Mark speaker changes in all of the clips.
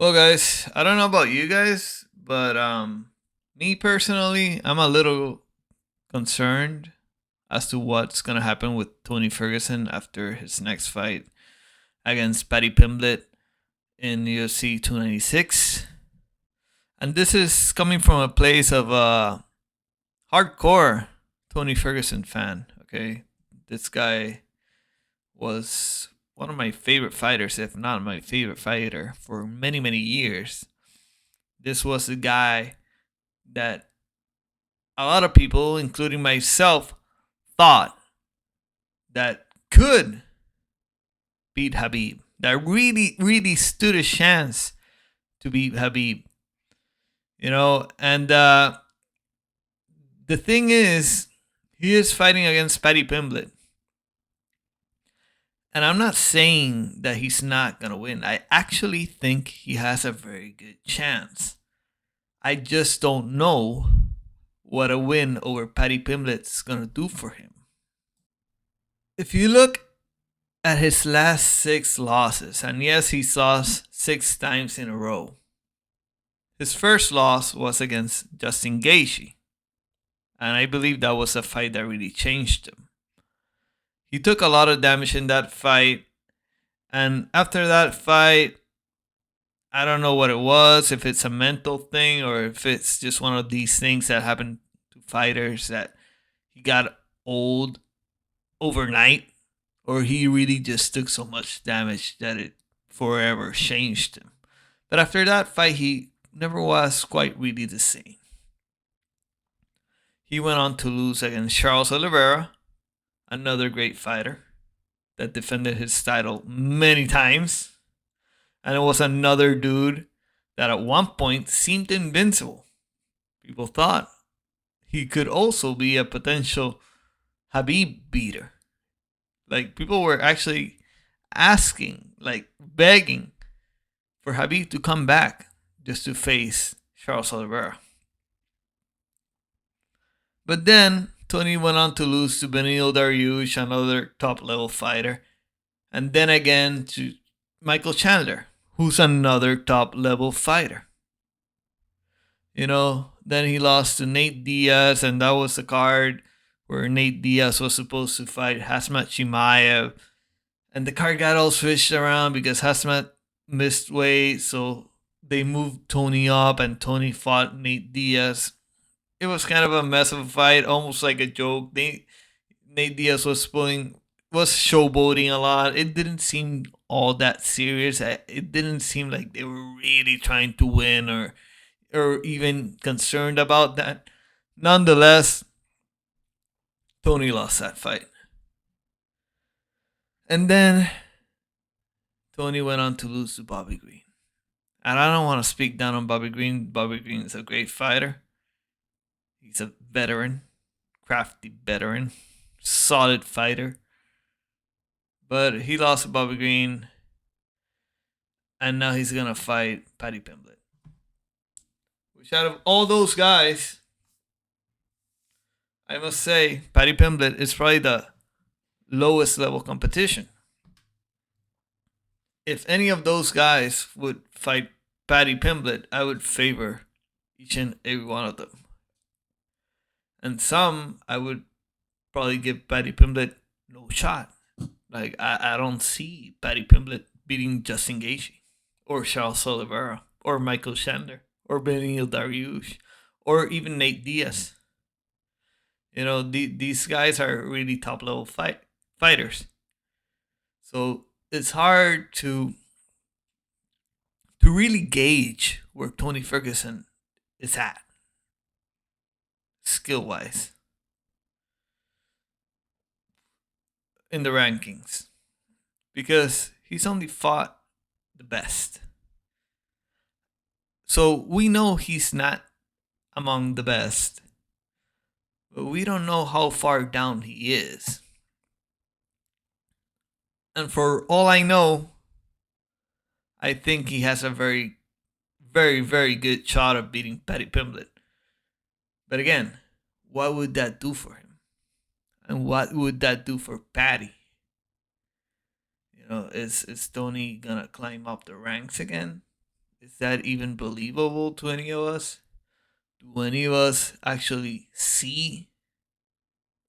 Speaker 1: Well, guys, I don't know about you guys, but me personally, I'm a little concerned as to what's gonna happen with Tony Ferguson after his next fight against Paddy Pimblett in UFC 296. And this is coming from a place of a hardcore Tony Ferguson fan. Okay, this guy was one of my favorite fighters, if not my favorite fighter, for many many years. This was a guy that a lot of people, including myself, thought that could beat Habib, that really stood a chance to beat Habib, and the thing is, he is fighting against Paddy Pimblett. And I'm not saying that he's not going to win. I actually think he has a very good chance. I just don't know what a win over Paddy Pimblett is going to do for him. If you look at his last six losses, and yes, he lost six times in a row, his first loss was against Justin Gaethje. And I believe that was a fight that really changed him. He took a lot of damage in that fight. And after that fight, I don't know what it was, if it's a mental thing or if it's just one of these things that happen to fighters that he got old overnight, or he really just took so much damage that it forever changed him. But after that fight, he never was quite really the same. He went on to lose against Charles Oliveira, another great fighter that defended his title many times. And it was another dude that at one point seemed invincible. People thought he could also be a potential Habib beater. Like, people were actually asking, like begging for Habib to come back just to face Charles Oliveira. But then Tony went on to lose to Benil Dariush, another top level fighter, and then again to Michael Chandler, who's another top level fighter. Then he lost to Nate Diaz, and that was the card where Nate Diaz was supposed to fight Hasmat Chimaev. And the card got all switched around because Hasmat missed weight, so they moved Tony up, and Tony fought Nate Diaz. It was kind of a mess of a fight, almost like a joke. Nate Diaz was showboating a lot. It didn't seem all that serious. It didn't seem like they were really trying to win or even concerned about that. Nonetheless, Tony lost that fight. And then Tony went on to lose to Bobby Green. And I don't want to speak down on Bobby Green. Bobby Green is a great fighter. He's a veteran, crafty veteran, solid fighter. But he lost to Bobby Green. And now he's going to fight Paddy Pimblett. Which, out of all those guys, I must say, Paddy Pimblett is probably the lowest level competition. If any of those guys would fight Paddy Pimblett, I would favor each and every one of them. And some, I would probably give Paddy Pimblett no shot. Like, I don't see Paddy Pimblett beating Justin Gaethje or Charles Oliveira or Michael Chandler or Benil Dariush or even Nate Diaz. These guys are really top level fighters. So it's hard to really gauge where Tony Ferguson is at, skill wise, in the rankings, because he's only fought the best. So we know he's not among the best, but we don't know how far down he is. And for all I know, I think he has a very, very, very good shot of beating Paddy Pimblett. But again, what would that do for him? And what would that do for Paddy? Is Tony gonna climb up the ranks again? is that even believable to any of us? Do any of us actually see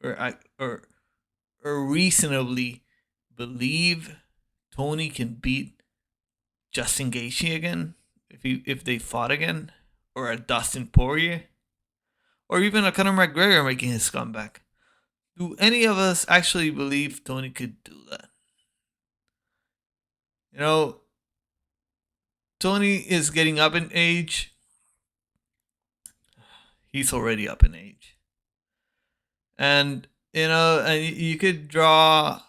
Speaker 1: or or reasonably believe Tony can beat Justin Gaethje again if they fought again, or a Dustin Poirier, or even a Conor McGregor making his comeback? Do any of us actually believe Tony could do that? You know, Tony is getting up in age. He's already up in age. And, and you could draw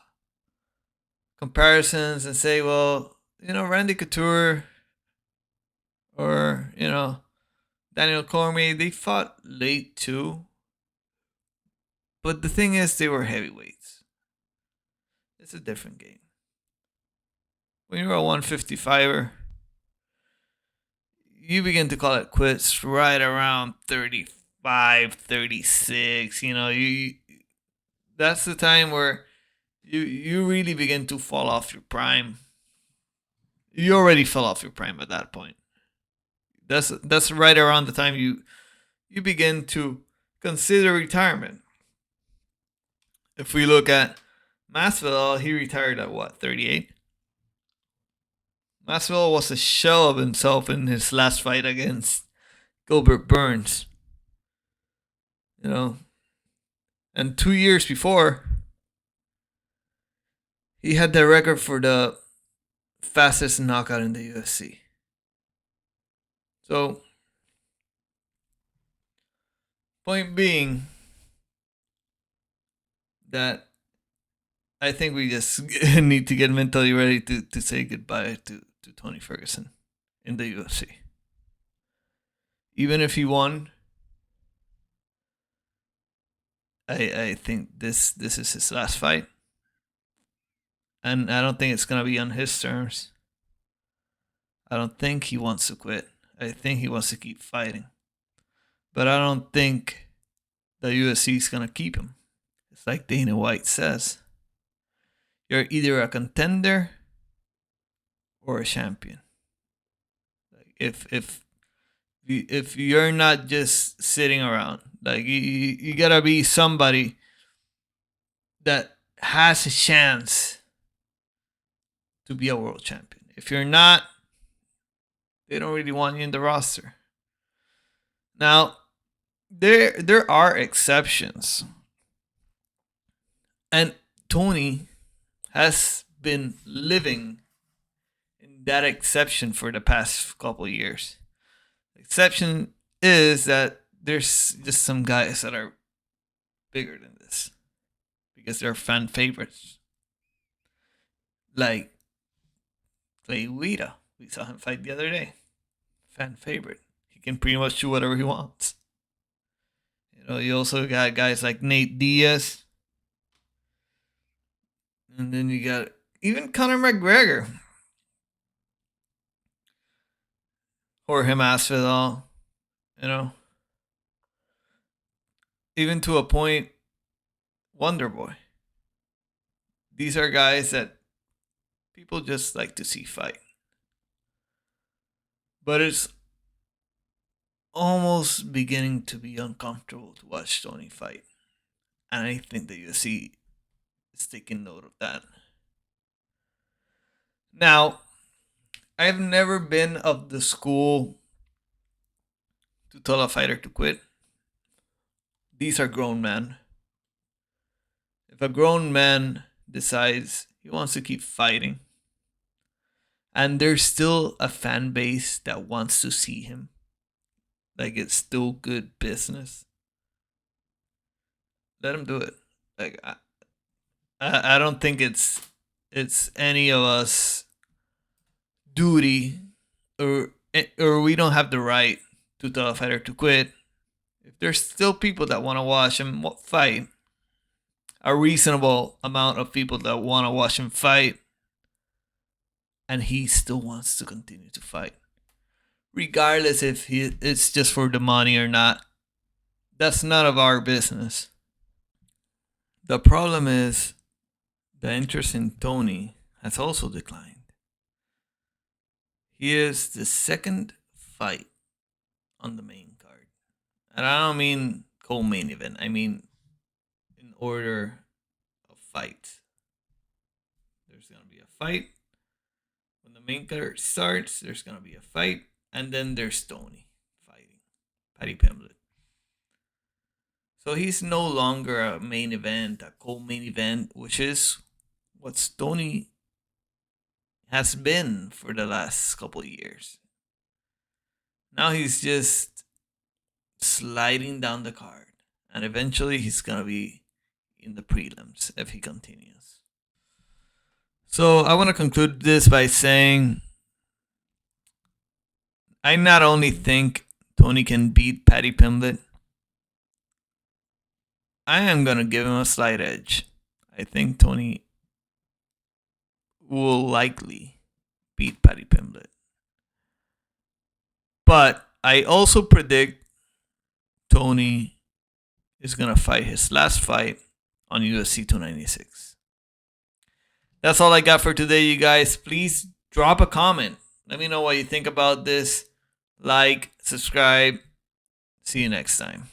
Speaker 1: comparisons and say, well, Randy Couture or, Daniel Cormier, they fought late too. But the thing is, they were heavyweights. It's a different game. When you're a 155er, you begin to call it quits right around 35, 36. That's the time where you really begin to fall off your prime. You already fell off your prime at that point. That's right around the time you begin to consider retirement. If we look at Masvidal, he retired at what, 38? Masvidal was a shell of himself in his last fight against Gilbert Burns. And 2 years before, he had the record for the fastest knockout in the UFC. So, point being that I think we just need to get mentally ready to say goodbye to Tony Ferguson in the UFC. Even if he won, I think this is his last fight. And I don't think it's going to be on his terms. I don't think he wants to quit. I think he wants to keep fighting. But I don't think the UFC is going to keep him. It's like Dana White says. You're either a contender or a champion. Like if you're not just sitting around, like you gotta be somebody that has a chance to be a world champion. If you're not, they don't really want you in the roster. Now, there are exceptions, and Tony has been living in that exception for the past couple of years. The exception is that there's just some guys that are bigger than this because they're fan favorites. Like Clay Guida. We saw him fight the other day. Fan favorite. He can pretty much do whatever he wants. You also got guys like Nate Diaz. And then you got even Conor McGregor. Jorge Masvidal. Even to a point, Wonderboy. These are guys that people just like to see fight. But it's almost beginning to be uncomfortable to watch Tony fight. And I think the UFC is taking note of that. Now, I've never been of the school to tell a fighter to quit. These are grown men. If a grown man decides he wants to keep fighting, and there's still a fan base that wants to see him, like it's still good business, let him do it. Like I don't think it's any of us duty or we don't have the right to tell a fighter to quit. If there's still people that want to watch him fight, a reasonable amount of people that want to watch him fight, and he still wants to continue to fight, regardless if it's just for the money or not, that's none of our business. The problem is the interest in Tony has also declined. He is the second fight on the main card. And I don't mean co-main event. I mean in order of fight. There's going to be a fight. When the main card starts, there's going to be a fight. And then there's Tony fighting Paddy Pimblett. So he's no longer a main event, a co-main event, which is what Tony has been for the last couple of years. Now he's just sliding down the card. And eventually he's going to be in the prelims if he continues. So I want to conclude this by saying I not only think Tony can beat Paddy Pimblett, I am going to give him a slight edge. I think Tony will likely beat Paddy Pimblett. But I also predict Tony is going to fight his last fight on UFC 296. That's all I got for today, you guys. Please drop a comment. Let me know what you think about this. Like, subscribe. See you next time.